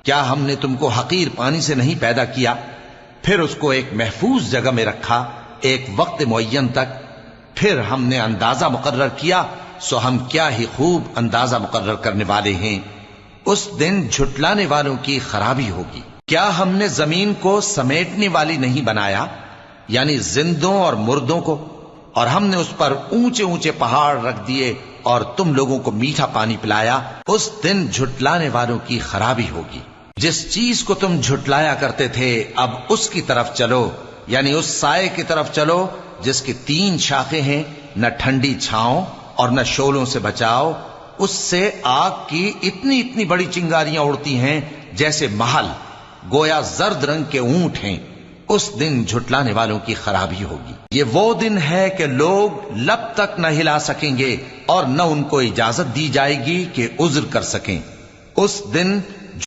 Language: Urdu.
کیا ہم نے تم کو حقیر پانی سے نہیں پیدا کیا، پھر اس کو ایک محفوظ جگہ میں رکھا ایک وقت معین تک، پھر ہم نے اندازہ مقرر کیا، سو ہم کیا ہی خوب اندازہ مقرر کرنے والے ہیں۔ اس دن جھٹلانے والوں کی خرابی ہوگی۔ کیا ہم نے زمین کو سمیٹنے والی نہیں بنایا، یعنی زندوں اور مردوں کو، اور ہم نے اس پر اونچے اونچے پہاڑ رکھ دیے اور تم لوگوں کو میٹھا پانی پلایا۔ اس دن جھٹلانے والوں کی خرابی ہوگی۔ جس چیز کو تم جھٹلایا کرتے تھے اب اس کی طرف چلو، یعنی اس سائے کی طرف چلو جس کی 3 شاخیں ہیں، نہ ٹھنڈی چھاؤں اور نہ شولوں سے بچاؤ۔ اس سے آگ کی اتنی اتنی بڑی چنگاریاں اڑتی ہیں جیسے محل، گویا زرد رنگ کے اونٹ ہیں۔ اس دن جھٹلانے والوں کی خرابی ہوگی۔ یہ وہ دن ہے کہ لوگ لب تک نہ ہلا سکیں گے اور نہ ان کو اجازت دی جائے گی کہ عذر کر سکیں۔ اس دن